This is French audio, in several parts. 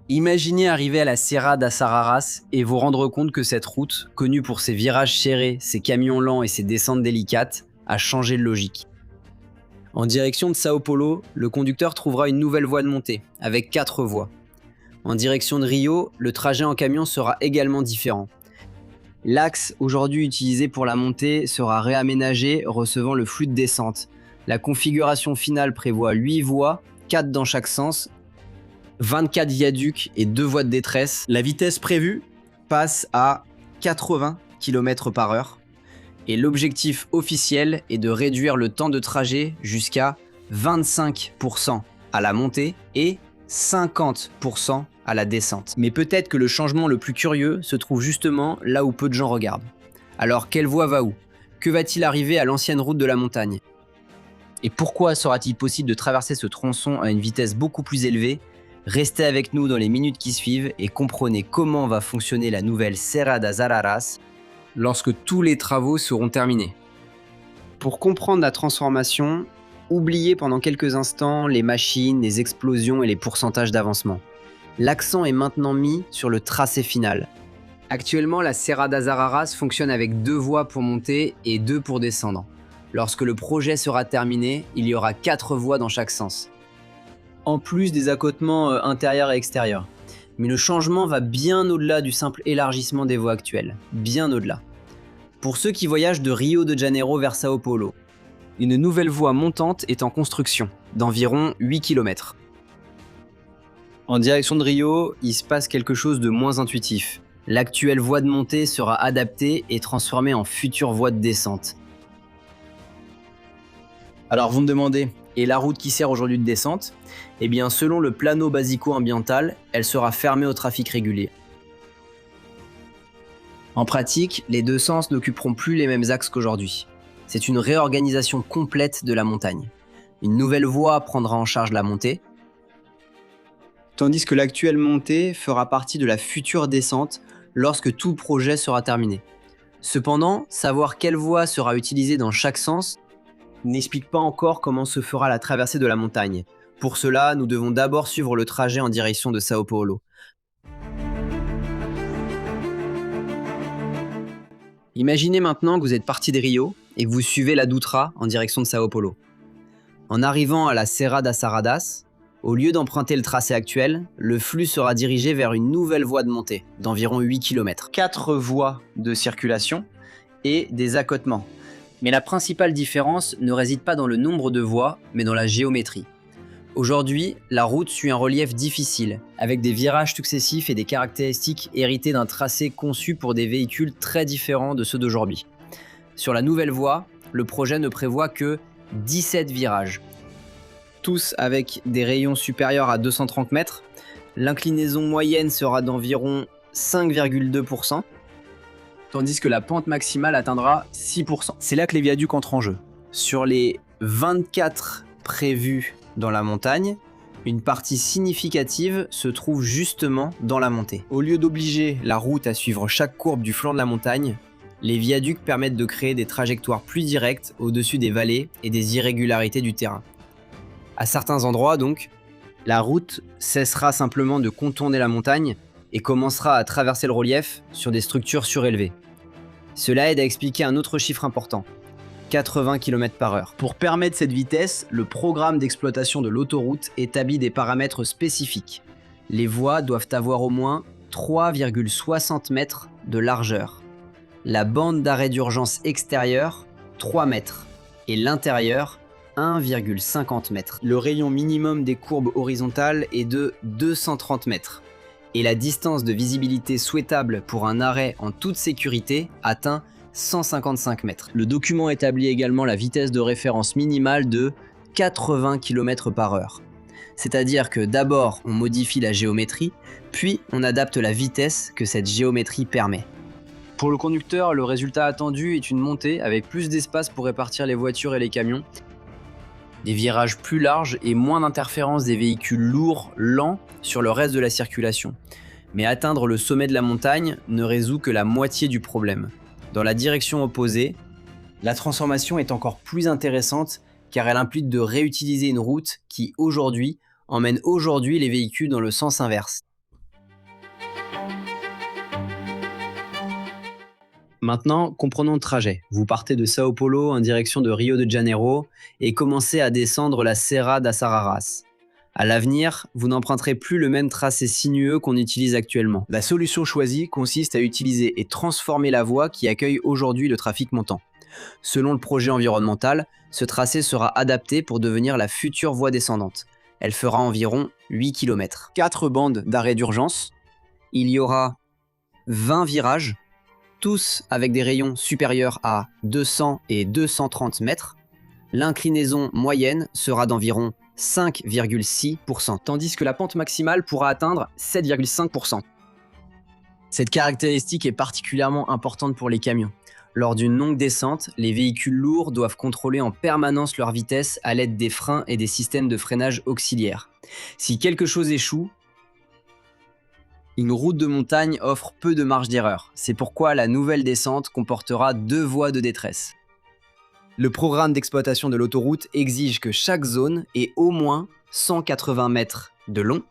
Imaginez arriver à la Serra das Araras et vous rendre compte que cette route, connue pour ses virages serrés, ses camions lents et ses descentes délicates, a changé de logique. En direction de Sao Paulo, le conducteur trouvera une nouvelle voie de montée, avec 4 voies. En direction de Rio, le trajet en camion sera également différent. L'axe aujourd'hui utilisé pour la montée sera réaménagé, recevant le flux de descente. La configuration finale prévoit 8 voies, 4 dans chaque sens, 24 viaducs et 2 voies de détresse. La vitesse prévue passe à 80 km/h et l'objectif officiel est de réduire le temps de trajet jusqu'à 25% à la montée et 50% à la descente. Mais peut-être que le changement le plus curieux se trouve justement là où peu de gens regardent. Alors quelle voie va où? Que va-t-il arriver à l'ancienne route de la montagne? Et pourquoi sera-t-il possible de traverser ce tronçon à une vitesse beaucoup plus élevée? Restez avec nous dans les minutes qui suivent et comprenez comment va fonctionner la nouvelle Serra das Araras lorsque tous les travaux seront terminés. Pour comprendre la transformation, oubliez pendant quelques instants les machines, les explosions et les pourcentages d'avancement. L'accent est maintenant mis sur le tracé final. Actuellement, la Serra das Araras fonctionne avec 2 voies pour monter et 2 pour descendre. Lorsque le projet sera terminé, il y aura 4 voies dans chaque sens, en plus des accotements intérieurs et extérieurs. Mais le changement va bien au-delà du simple élargissement des voies actuelles, bien au-delà. Pour ceux qui voyagent de Rio de Janeiro vers Sao Paulo, une nouvelle voie montante est en construction, d'environ 8 km. En direction de Rio, il se passe quelque chose de moins intuitif. L'actuelle voie de montée sera adaptée et transformée en future voie de descente. Alors vous me demandez, et la route qui sert aujourd'hui de descente? Eh bien selon le plano basico-ambiental, elle sera fermée au trafic régulier. En pratique, les 2 sens n'occuperont plus les mêmes axes qu'aujourd'hui. C'est une réorganisation complète de la montagne. Une nouvelle voie prendra en charge la montée, tandis que l'actuelle montée fera partie de la future descente lorsque tout le projet sera terminé. Cependant, savoir quelle voie sera utilisée dans chaque sens n'explique pas encore comment se fera la traversée de la montagne. Pour cela, nous devons d'abord suivre le trajet en direction de Sao Paulo. Imaginez maintenant que vous êtes parti de Rio et que vous suivez la Dutra en direction de Sao Paulo. En arrivant à la Serra das Araras, au lieu d'emprunter le tracé actuel, le flux sera dirigé vers une nouvelle voie de montée d'environ 8 km. 4 voies de circulation et des accotements. Mais la principale différence ne réside pas dans le nombre de voies, mais dans la géométrie. Aujourd'hui, la route suit un relief difficile, avec des virages successifs et des caractéristiques héritées d'un tracé conçu pour des véhicules très différents de ceux d'aujourd'hui. Sur la nouvelle voie, le projet ne prévoit que 17 virages, tous avec des rayons supérieurs à 230 mètres. L'inclinaison moyenne sera d'environ 5,2%, tandis que la pente maximale atteindra 6%. C'est là que les viaducs entrent en jeu. Sur les 24 prévus dans la montagne, une partie significative se trouve justement dans la montée. Au lieu d'obliger la route à suivre chaque courbe du flanc de la montagne, les viaducs permettent de créer des trajectoires plus directes au-dessus des vallées et des irrégularités du terrain. À certains endroits donc, la route cessera simplement de contourner la montagne et commencera à traverser le relief sur des structures surélevées. Cela aide à expliquer un autre chiffre important, 80 km/h. Pour permettre cette vitesse, le programme d'exploitation de l'autoroute établit des paramètres spécifiques. Les voies doivent avoir au moins 3,60 mètres de largeur. La bande d'arrêt d'urgence extérieure, 3 mètres. Et l'intérieur, 1,50 mètres. Le rayon minimum des courbes horizontales est de 230 mètres. Et la distance de visibilité souhaitable pour un arrêt en toute sécurité atteint 155 mètres. Le document établit également la vitesse de référence minimale de 80 km/h. C'est-à-dire que d'abord on modifie la géométrie, puis on adapte la vitesse que cette géométrie permet. Pour le conducteur, le résultat attendu est une montée avec plus d'espace pour répartir les voitures et les camions, des virages plus larges et moins d'interférences des véhicules lourds, lents sur le reste de la circulation. Mais atteindre le sommet de la montagne ne résout que la moitié du problème. Dans la direction opposée, la transformation est encore plus intéressante car elle implique de réutiliser une route qui aujourd'hui emmène les véhicules dans le sens inverse. Maintenant, comprenons le trajet. Vous partez de Sao Paulo en direction de Rio de Janeiro et commencez à descendre la Serra das Araras. À l'avenir, vous n'emprunterez plus le même tracé sinueux qu'on utilise actuellement. La solution choisie consiste à utiliser et transformer la voie qui accueille aujourd'hui le trafic montant. Selon le projet environnemental, ce tracé sera adapté pour devenir la future voie descendante. Elle fera environ 8 km. 4 bandes d'arrêt d'urgence. Il y aura 20 virages, tous avec des rayons supérieurs à 200 et 230 mètres. L'inclinaison moyenne sera d'environ 5,6%, tandis que la pente maximale pourra atteindre 7,5%. Cette caractéristique est particulièrement importante pour les camions. Lors d'une longue descente, les véhicules lourds doivent contrôler en permanence leur vitesse à l'aide des freins et des systèmes de freinage auxiliaires. Si quelque chose échoue, une route de montagne offre peu de marge d'erreur. C'est pourquoi la nouvelle descente comportera 2 voies de détresse. Le programme d'exploitation de l'autoroute exige que chaque zone ait au moins 180 mètres de long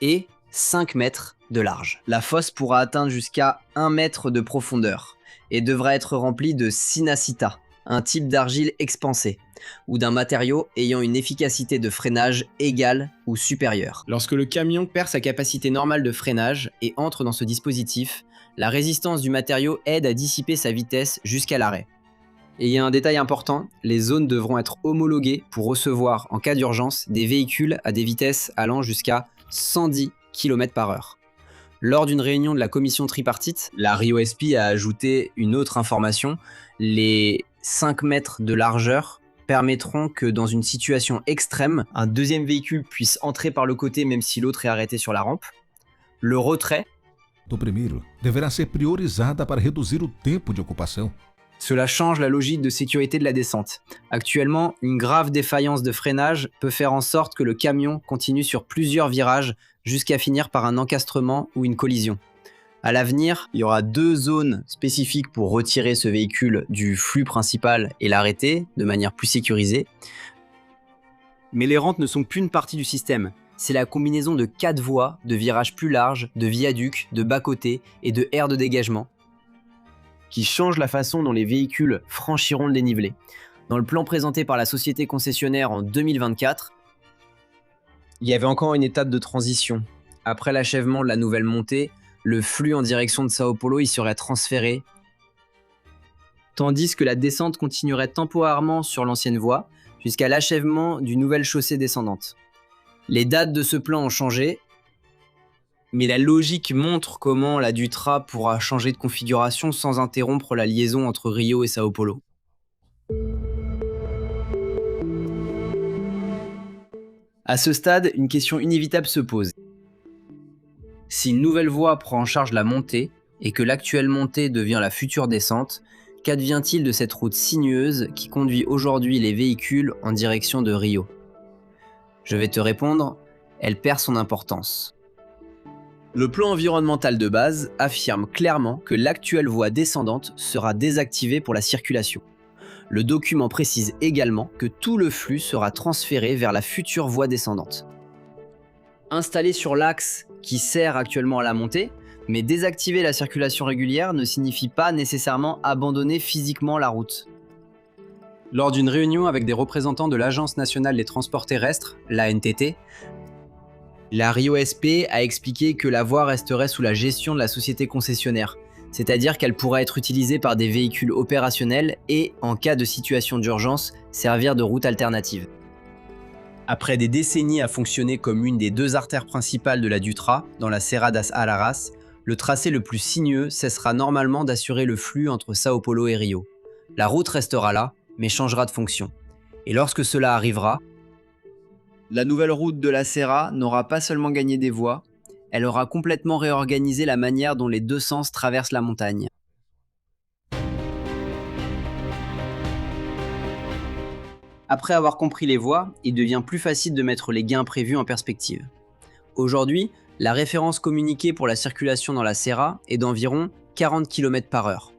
et 5 mètres de large. La fosse pourra atteindre jusqu'à 1 mètre de profondeur et devra être remplie de sinacita, un type d'argile expansée, ou d'un matériau ayant une efficacité de freinage égale ou supérieure. Lorsque le camion perd sa capacité normale de freinage et entre dans ce dispositif, la résistance du matériau aide à dissiper sa vitesse jusqu'à l'arrêt. Et il y a un détail important, les zones devront être homologuées pour recevoir, en cas d'urgence, des véhicules à des vitesses allant jusqu'à 110 km/h. Lors d'une réunion de la commission tripartite, la RIO-SP a ajouté une autre information. Les 5 mètres de largeur permettront que dans une situation extrême, un deuxième véhicule puisse entrer par le côté même si l'autre est arrêté sur la rampe. Le retrait do primeiro deverá ser priorizada para reduzir o tempo de ocupação. Cela change la logique de sécurité de la descente. Actuellement, une grave défaillance de freinage peut faire en sorte que le camion continue sur plusieurs virages jusqu'à finir par un encastrement ou une collision. À l'avenir, il y aura 2 zones spécifiques pour retirer ce véhicule du flux principal et l'arrêter de manière plus sécurisée. Mais les rampes ne sont plus une partie du système. C'est la combinaison de 4 voies, de virages plus larges, de viaducs, de bas-côtés et de aires de dégagement qui change la façon dont les véhicules franchiront le dénivelé. Dans le plan présenté par la société concessionnaire en 2024, il y avait encore une étape de transition. Après l'achèvement de la nouvelle montée, le flux en direction de Sao Paulo y serait transféré, tandis que la descente continuerait temporairement sur l'ancienne voie jusqu'à l'achèvement d'une nouvelle chaussée descendante. Les dates de ce plan ont changé, mais la logique montre comment la Dutra pourra changer de configuration sans interrompre la liaison entre Rio et Sao Paulo. À ce stade, une question inévitable se pose. Si une nouvelle voie prend en charge la montée et que l'actuelle montée devient la future descente, qu'advient-il de cette route sinueuse qui conduit aujourd'hui les véhicules en direction de Rio ? Je vais te répondre, elle perd son importance. Le plan environnemental de base affirme clairement que l'actuelle voie descendante sera désactivée pour la circulation. Le document précise également que tout le flux sera transféré vers la future voie descendante. Installé sur l'axe qui sert actuellement à la montée, mais désactiver la circulation régulière ne signifie pas nécessairement abandonner physiquement la route. Lors d'une réunion avec des représentants de l'Agence nationale des transports terrestres, l'ANTT, la RIO-SP a expliqué que la voie resterait sous la gestion de la société concessionnaire, c'est-à-dire qu'elle pourra être utilisée par des véhicules opérationnels et, en cas de situation d'urgence, servir de route alternative. Après des décennies à fonctionner comme une des 2 artères principales de la Dutra, dans la Serra das Araras, le tracé le plus sinueux cessera normalement d'assurer le flux entre Sao Paulo et Rio. La route restera là, mais changera de fonction. Et lorsque cela arrivera, la nouvelle route de la Serra n'aura pas seulement gagné des voies, elle aura complètement réorganisé la manière dont les 2 sens traversent la montagne. Après avoir compris les voies, il devient plus facile de mettre les gains prévus en perspective. Aujourd'hui, la référence communiquée pour la circulation dans la Serra est d'environ 40 km/h.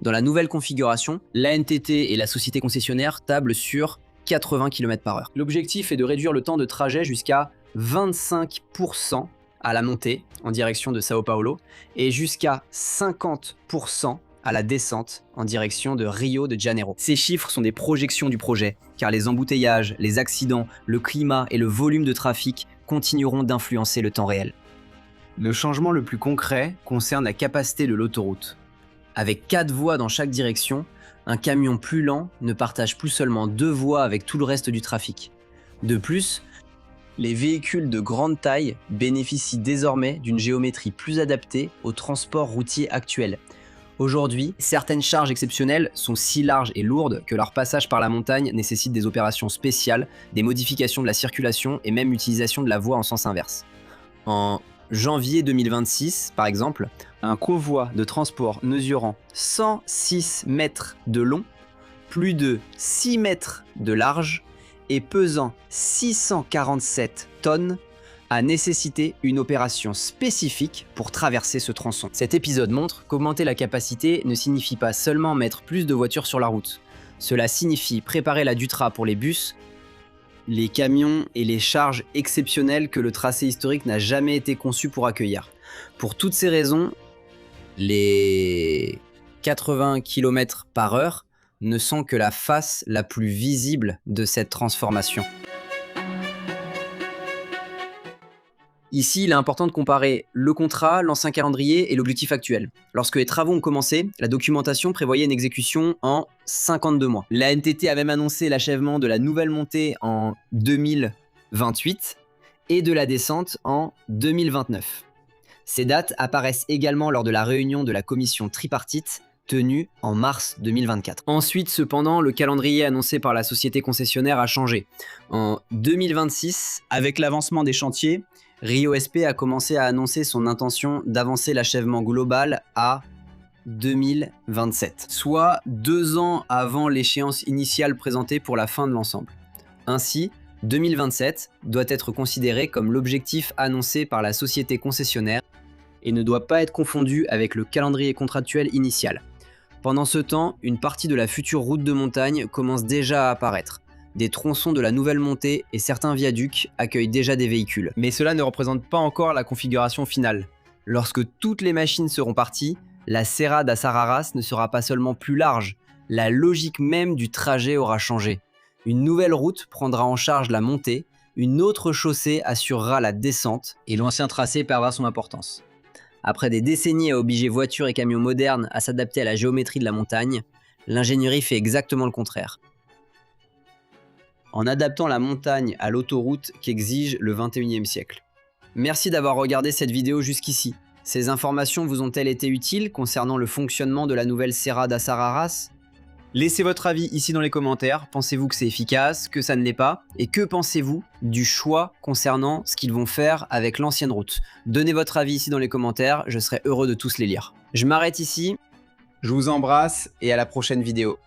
Dans la nouvelle configuration, l'ANTT et la société concessionnaire tablent sur 80 km/h. L'objectif est de réduire le temps de trajet jusqu'à 25% à la montée en direction de Sao Paulo et jusqu'à 50% à la descente en direction de Rio de Janeiro. Ces chiffres sont des projections du projet, car les embouteillages, les accidents, le climat et le volume de trafic continueront d'influencer le temps réel. Le changement le plus concret concerne la capacité de l'autoroute. Avec 4 voies dans chaque direction, un camion plus lent ne partage plus seulement 2 voies avec tout le reste du trafic. De plus, les véhicules de grande taille bénéficient désormais d'une géométrie plus adaptée au transport routier actuel. Aujourd'hui, certaines charges exceptionnelles sont si larges et lourdes que leur passage par la montagne nécessite des opérations spéciales, des modifications de la circulation et même l'utilisation de la voie en sens inverse. En janvier 2026, par exemple, un convoi de transport mesurant 106 mètres de long, plus de 6 mètres de large et pesant 647 tonnes a nécessité une opération spécifique pour traverser ce tronçon. Cet épisode montre qu'augmenter la capacité ne signifie pas seulement mettre plus de voitures sur la route. Cela signifie préparer la Dutra pour les bus, les camions et les charges exceptionnelles que le tracé historique n'a jamais été conçu pour accueillir. Pour toutes ces raisons, les 80 km/h ne sont que la face la plus visible de cette transformation. Ici, il est important de comparer le contrat, l'ancien calendrier et l'objectif actuel. Lorsque les travaux ont commencé, la documentation prévoyait une exécution en 52 mois. La NTT a même annoncé l'achèvement de la nouvelle montée en 2028 et de la descente en 2029. Ces dates apparaissent également lors de la réunion de la commission tripartite tenue en mars 2024. Ensuite, cependant, le calendrier annoncé par la société concessionnaire a changé. En 2026, avec l'avancement des chantiers, Rio SP a commencé à annoncer son intention d'avancer l'achèvement global à 2027, soit 2 ans avant l'échéance initiale présentée pour la fin de l'ensemble. Ainsi, 2027 doit être considéré comme l'objectif annoncé par la société concessionnaire et ne doit pas être confondu avec le calendrier contractuel initial. Pendant ce temps, une partie de la future route de montagne commence déjà à apparaître. Des tronçons de la nouvelle montée et certains viaducs accueillent déjà des véhicules. Mais cela ne représente pas encore la configuration finale. Lorsque toutes les machines seront parties, la Serra das Araras ne sera pas seulement plus large, la logique même du trajet aura changé. Une nouvelle route prendra en charge la montée, une autre chaussée assurera la descente et l'ancien tracé perdra son importance. Après des décennies à obliger voitures et camions modernes à s'adapter à la géométrie de la montagne, l'ingénierie fait exactement le contraire. En adaptant la montagne à l'autoroute qu'exige le 21e siècle. Merci d'avoir regardé cette vidéo jusqu'ici. Ces informations vous ont-elles été utiles concernant le fonctionnement de la nouvelle Serra das Araras ? Laissez votre avis ici dans les commentaires. Pensez-vous que c'est efficace, que ça ne l'est pas ? Et que pensez-vous du choix concernant ce qu'ils vont faire avec l'ancienne route ? Donnez votre avis ici dans les commentaires, je serai heureux de tous les lire. Je m'arrête ici, je vous embrasse et à la prochaine vidéo.